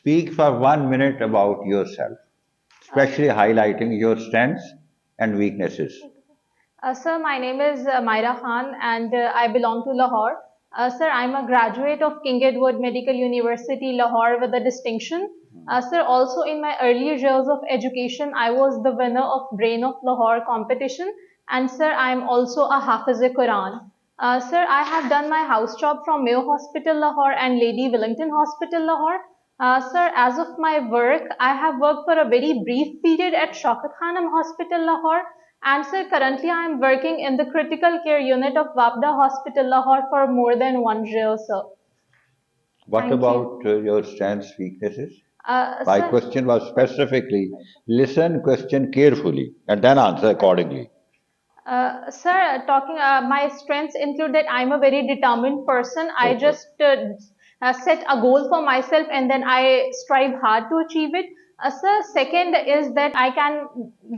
Speak for 1 minute about yourself, especially highlighting your strengths and weaknesses. Sir, my name is Myra Khan and I belong to Lahore. Sir, I'm a graduate of King Edward Medical University, Lahore, with a distinction. Sir, also in my earlier years of education, I was the winner of Brain of Lahore competition. And sir, I'm also a Hafiz-e-Quran. Sir, I have done my house job from Mayo Hospital, Lahore and Lady Wellington Hospital, Lahore. Sir, as of my work, I have worked for a very brief period at Shaukat Khanum Hospital, Lahore. And sir, currently I am working in the critical care unit of Wapda Hospital, Lahore for more than 1 year, sir. What Thank you. about your strengths, weaknesses? My Sir, question was specifically listen question carefully and then answer accordingly. sir, talking, my strengths include that I'm a very determined person. I Okay. just set a goal for myself and then I strive hard to achieve it. Sir, second is that I can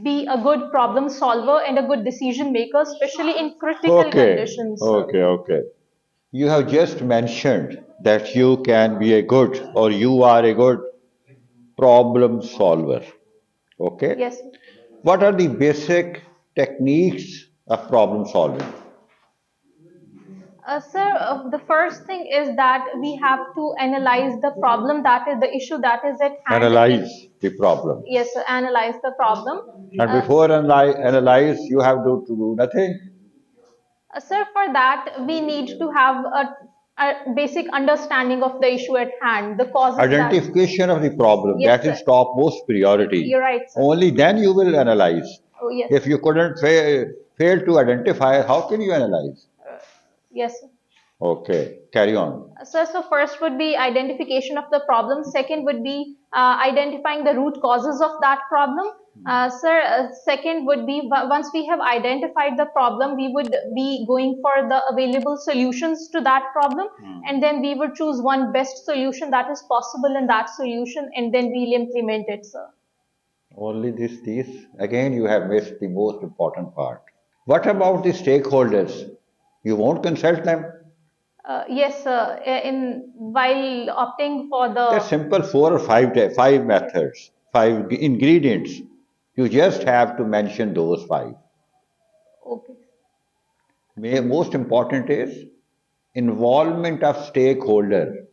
be a good problem solver and a good decision maker, especially in critical conditions, sir. Okay. You have just mentioned that you can be a good or you are a good problem solver. Okay. Yes. What are the basic techniques of problem solving? Sir, the first thing is that we have to analyze the problem, that is the issue that is at hand. Analyze the problem. Yes, sir, analyze the problem. And before analyze, you have to do nothing. Sir, for that, we need to have a basic understanding of the issue at hand, the causes that. Identification of the problem, Yes, that is sir. topmost priority. You're right, sir. Only then you will analyze. Oh, yes. If you couldn't fail to identify, how can you analyze? Yes, sir. Okay, carry on. So first would be identification of the problem. Second would be identifying the root causes of that problem. Sir, second would be once we have identified the problem, we would be going for the available solutions to that problem, and then we would choose one best solution that is possible in that solution, and then we'll implement it, sir. Only these. Again, you have missed the most important part. What about the stakeholders? You won't consult them? Yes, sir. In while opting for They're the. simple four or five methods, five ingredients. You just have to mention those five. Okay. Most important is involvement of stakeholder.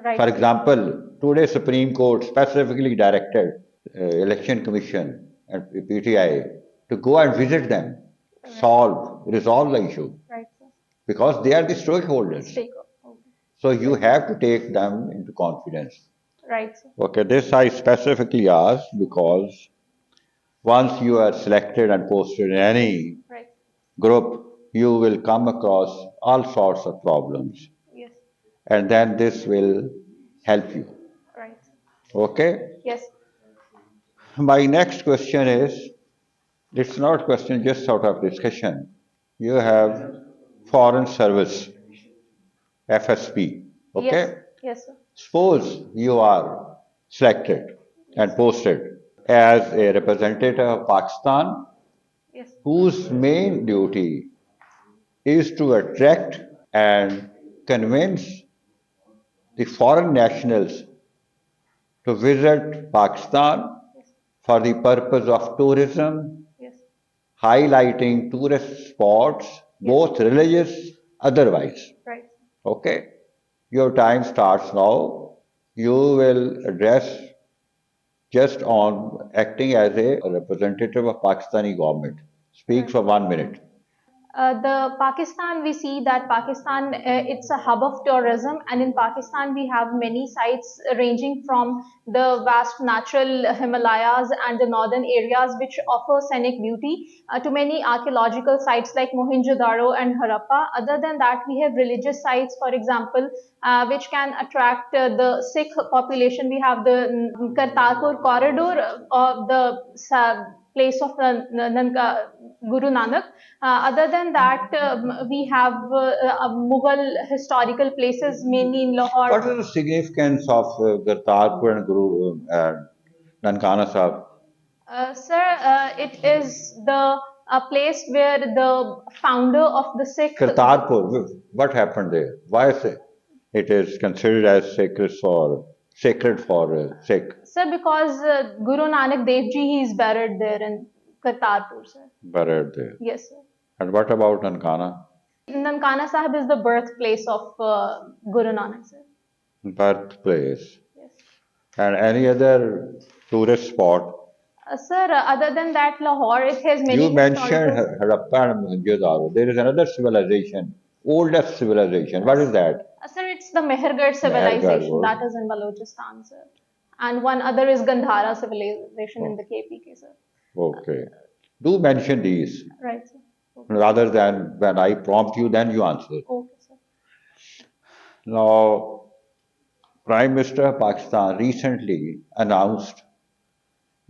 Right. For example, today Supreme Court specifically directed Election Commission and PTI to go and visit them, resolve the issue, Right, sir. because they are the stakeholders. Okay. So you have to take them into confidence. Right, sir. Okay, this I specifically asked because once you are selected and posted in any Right. group, you will come across all sorts of problems, Yes. and then this will help you. Right. Okay? Yes. My next question is, it's not a question, just sort of discussion. You have Foreign Service, FSP. Okay? Yes. Yes, sir. Suppose you are selected and posted as a representative of Pakistan, Yes. whose main duty is to attract and convince the foreign nationals to visit Pakistan for the purpose of tourism, Yes. highlighting tourist spots, both religious, otherwise. Right. Okay? Your time starts now. You will address just on acting as a representative of Pakistani government. Speak for 1 minute. The Pakistan, we see that Pakistan, it's a hub of tourism, and in Pakistan we have many sites ranging from the vast natural Himalayas and the northern areas which offer scenic beauty to many archaeological sites like Mohenjo-daro and Harappa. Other than that, we have religious sites, for example, which can attract the Sikh population. We have the Kartarpur corridor of the place of Guru Nanak. Other than that, we have Mughal historical places, mainly in Lahore. What is the significance of Kartarpur and Guru Nankana Sahib? Sir, it is the a place where the founder of the Sikh. Kartarpur, what happened there? Why is it? It is considered as sacred for sacred for Sikh? Sir, because Guru Nanak Dev Ji, he is buried there in Kartarpur, sir. Buried there. Yes, sir. And what about Nankana? Nankana Sahib is the birthplace of Guru Nanak, sir. Birthplace. Yes. And any other tourist spot? Sir, other than that, Lahore, it has many You mentioned historical... Harappa and Mohenjo-daro. There is another civilization, oldest civilization. What is that? Sir, it's the Mehergarh civilization Mehergarh. that is in Balochistan, sir. And one other is Gandhara civilization in the KPK, sir. Okay. Do mention these. Right, sir. Okay, Rather than when I prompt you, then you answer. okay, sir. Now, Prime Minister of Pakistan recently announced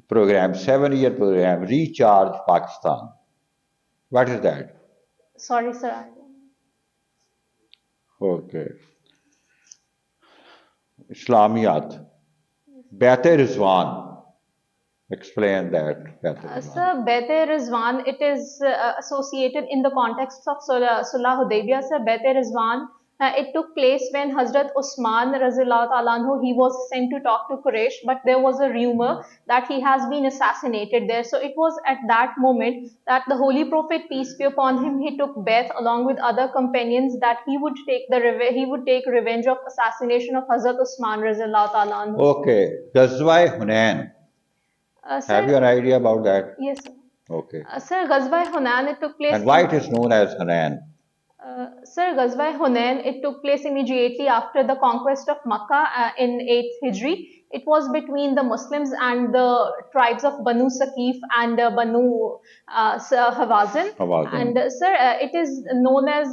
program, 7-year program, Recharge Pakistan. What is that? Sorry, sir. I don't know. Okay. Islamiyat. Bait-e Rizwan. Explain that. Bait-e Rizwan. Sir, Bait-e Rizwan, it is associated in the context of Sulh Hudaybiyah. Sir, Bait-e Rizwan, it took place when Hazrat Usman Razillahu Ta'ala anhu, he was sent to talk to Quraysh, but there was a rumor that he has been assassinated there. So it was at that moment that the Holy Prophet, peace be upon him, he took Bait along with other companions that he would take revenge of assassination of Hazrat Usman Razillahu Ta'ala anhu. Okay. Ghazwa-e Hunain. Sir, Have you an idea about that? yes, sir. Okay. Sir, Ghazwa-e Hunain, it took place. And why it is known as Hunain? Sir, Ghazwa-e Hunain, it took place immediately after the conquest of Makkah in 8th Hijri. It was between the Muslims and the tribes of Banu Saqif and Banu Hawazin. Hawazin. And sir, it is known as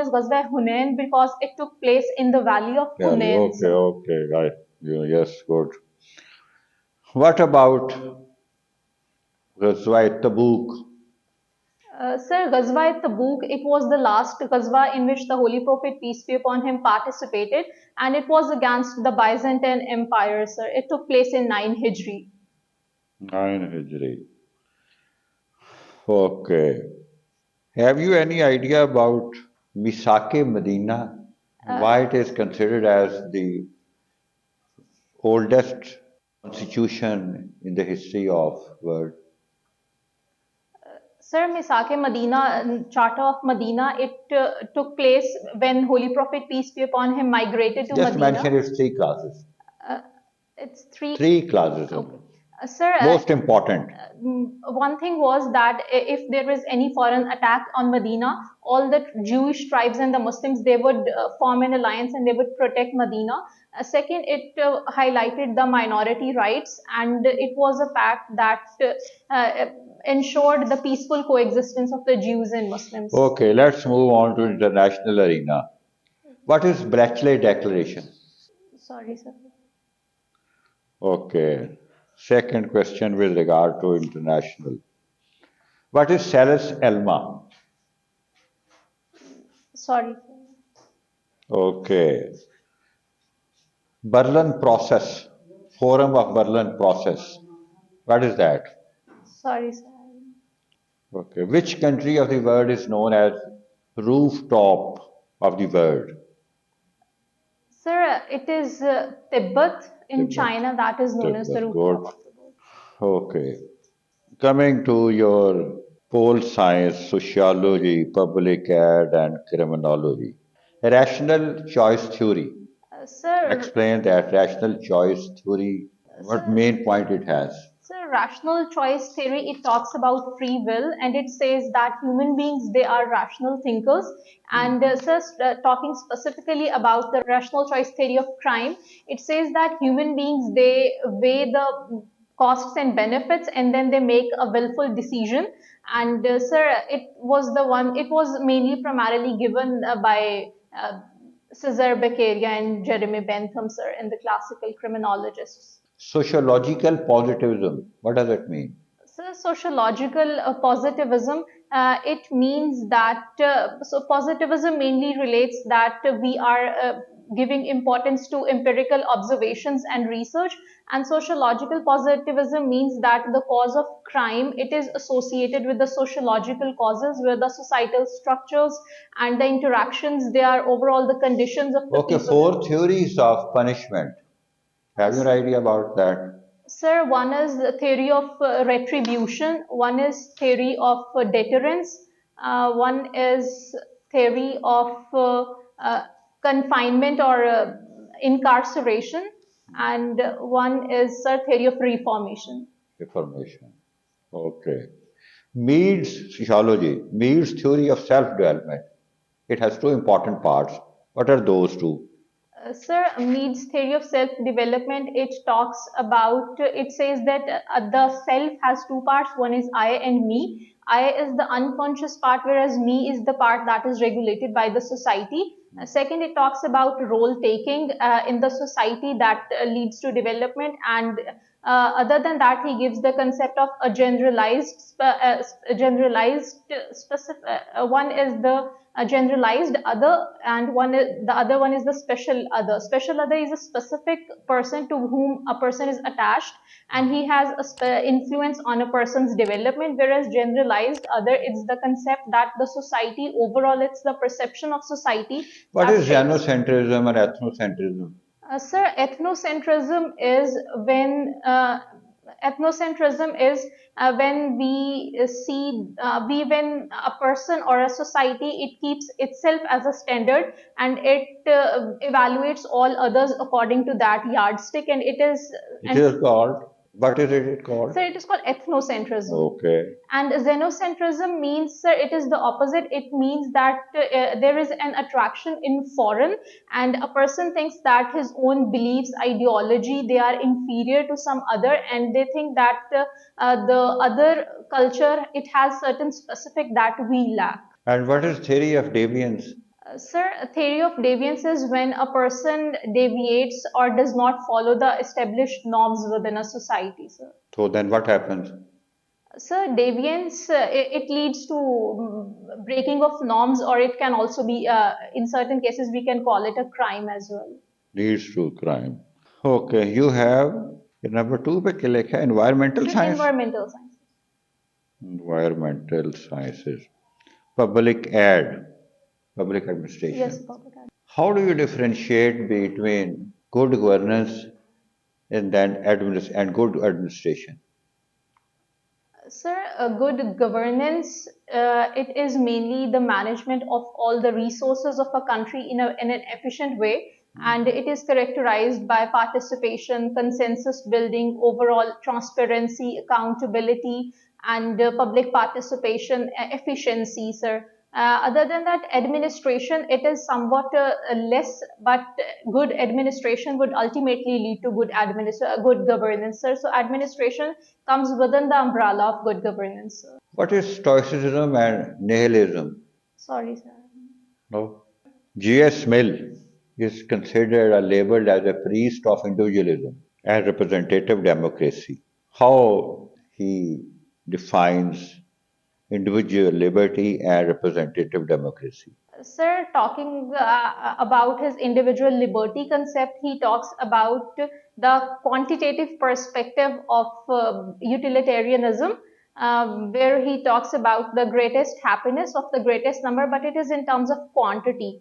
Ghazwa-e Hunain because it took place in the valley of Yeah, Hunain. okay, okay, right. Yes, good. What about Ghazwa-e Tabuk? Sir, Ghazwa-e Tabuk, it was the last Ghazwa in which the Holy Prophet, peace be upon him, participated, and it was against the Byzantine Empire, sir. It took place in 9 Hijri. 9 Hijri. Okay. Have you any idea about Misake Medina? Why it is considered as the oldest constitution in the history of world? Sir, Misake Medina, Charter of Medina, it took place when Holy Prophet, peace be upon him, migrated to Just Medina. mention its 3 classes. It's three. 3 classes. Okay. Sir, Most important. one thing was that if there is any foreign attack on Medina, all the Jewish tribes and the Muslims, they would form an alliance and they would protect Medina. Second, it highlighted the minority rights, and it was a fact that ensured the peaceful coexistence of the Jews and Muslims. Okay, let's move on to international arena. What is Bletchley Declaration? Sorry, sir. Okay. Second question with regard to international. What is Salus Elma? Sorry. Okay. Berlin Process. Forum of Berlin Process. What is that? Sorry, sir. Okay. Which country of the world is known as rooftop of the world? Sir, it is Tibet in Tibet. China that is known as the Tibet, rooftop good. of the world. Okay. Coming to your pole science, sociology, public ad, and criminology. Rational choice theory. Sir, Explain that rational choice theory, what main point it has. Sir, rational choice theory, it talks about free will and it says that human beings, they are rational thinkers. And sir, talking specifically about the rational choice theory of crime, it says that human beings, they weigh the costs and benefits and then they make a willful decision. And sir, it was mainly primarily given by Cesar Beccaria and Jeremy Bentham, sir, and the classical criminologists. Sociological positivism, what does it mean? So, sociological positivism, it means that, so positivism mainly relates that we are giving importance to empirical observations and research, and sociological positivism means that the cause of crime, it is associated with the sociological causes where the societal structures and the interactions, they are overall the conditions of the Okay, people. 4 theories of punishment. Have you an idea about that? Sir, one is the theory of retribution, one is theory of deterrence, one is theory of confinement or incarceration, and one is theory of reformation. Reformation. Okay. Mead's psychology, Mead's theory of self-development. It has two important parts. What are those two? Sir, Mead's theory of self-development, it talks about, it says that the self has two parts. One is I and me. I is the unconscious part, whereas me is the part that is regulated by the society. Second, it talks about role taking in the society that leads to development. And other than that, he gives the concept of a generalized specific. One is the a generalized other, and the other one is the special other. Special other is a specific person to whom a person is attached, and he has a influence on a person's development, whereas generalized other, it's the concept that the society overall, it's the perception of society What that is shapes. xenocentrism and ethnocentrism? Sir, ethnocentrism is when we see when a person or a society, it keeps itself as a standard, and it evaluates all others according to that yardstick, and it is It and is called, what is it called? so it is called ethnocentrism. Okay. And xenocentrism means, sir, it is the opposite. It means that there is an attraction in foreign, and a person thinks that his own beliefs, ideology, they are inferior to some other, and they think that the other culture, it has certain specific that we lack. And what is theory of deviance? Sir, a theory of deviance is when a person deviates or does not follow the established norms within a society, sir. So then what happens? Sir, deviance, it leads to breaking of norms, or it can also be, in certain cases, we can call it a crime as well. Leads to crime. Okay, you have number two पे क्या लिखा है? Environmental science. Environmental science. Environmental sciences. Public ad. Public administration. Yes, public ad. How do you differentiate between good governance and and good administration? Sir, good governance, it is mainly the management of all the resources of a country in an efficient way, and it is characterized by participation, consensus building, overall transparency, accountability, and public participation, efficiency, sir. Other than that, administration, it is somewhat less, but good administration would ultimately lead to good governance, sir. So administration comes within the umbrella of good governance, sir. What is stoicism and nihilism? Sorry, sir. No. G.S. Mill is considered or labeled as a priest of individualism and representative democracy. How he defines individual liberty and representative democracy. Sir, talking about his individual liberty concept, he talks about the quantitative perspective of utilitarianism, where he talks about the greatest happiness of the greatest number, but it is in terms of quantity.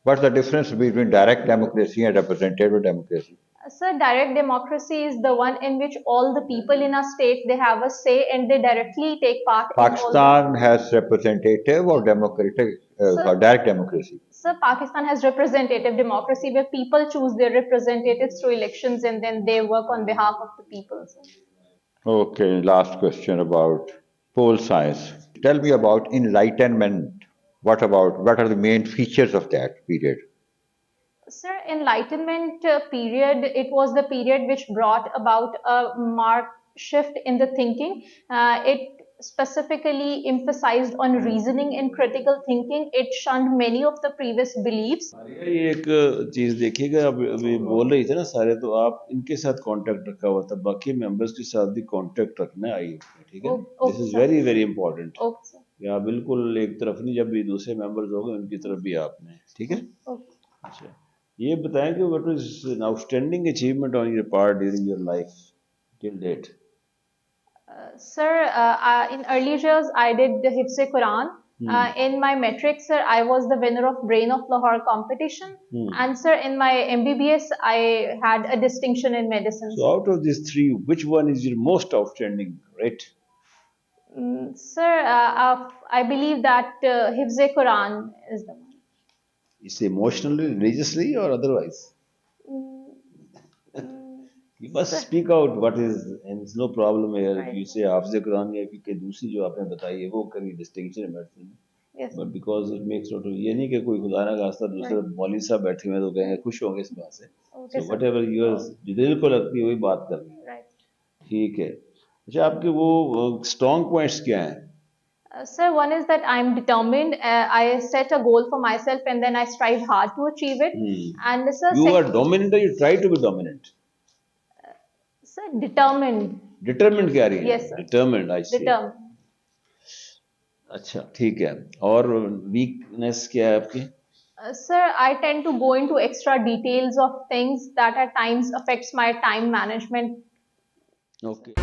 What's the difference between direct democracy and representative democracy? Sir, direct democracy is the one in which all the people in a state, they have a say and they directly take part in all the. Pakistan has representative or democratic or direct democracy. Sir, Pakistan has representative democracy where people choose their representatives through elections and then they work on behalf of the people, sir. Okay, last question about pole science. Tell me about enlightenment. What are the main features of that period? Sir, Enlightenment period, it was the period which brought about a marked shift in the thinking. It specifically emphasized on reasoning and critical thinking. It shunned many of the previous beliefs. ये एक चीज देखिएगा, अभी बोल रही थे ना सारे, तो आप इनके साथ कांटेक्ट रखा हुआ था, बाकी मेंबर्स के साथ भी कांटेक्ट रखना है आइए, ठीक है? This is very very important. Okay, sir. या बिल्कुल एक तरफ नहीं, जब भी दूसरे मेंबर्स होंगे उनकी तरफ भी आपने, ठीक है? Okay. अच्छा, ये बताएं कि what is an outstanding achievement on your part during your life till date? Sir, in early years, I did the Hifz Quran, In my metric, sir, I was the winner of Brain of Lahore competition. And sir, in my MBBS, I had a distinction in medicine. So out of these three, which one is your most outstanding rate? Sir, I believe that Hifz-e Quran is the one. Is it emotionally, religiously, or otherwise? You must speak out what is, and it's no problem here if you say Hafz Quran या कि दूसरी जो आपने बताई है वो करी distinction medicine. Yes. But because it makes sort of ये नहीं कि कोई खुदा ना खास्ता दूसरे मौलवी साहब बैठे हुए हैं तो कहेंगे खुश होंगे इस बात से. Okay, So sir. whatever yours जो दिल को लगती है वही बात करनी है. Right. ठीक है. अच्छा आपके वो strong points क्या हैं? Sir, one is that I'm determined. I set a goal for myself and then I strive hard to achieve it. And sir, You are dominant or you try to be dominant? Sir, determined. Determined क्या रही है? Yes, sir. Determined, I see. Determined. अच्छा ठीक है. और weakness क्या है आपकी? Sir, I tend to go into extra details of things that at times affects my time management. Okay.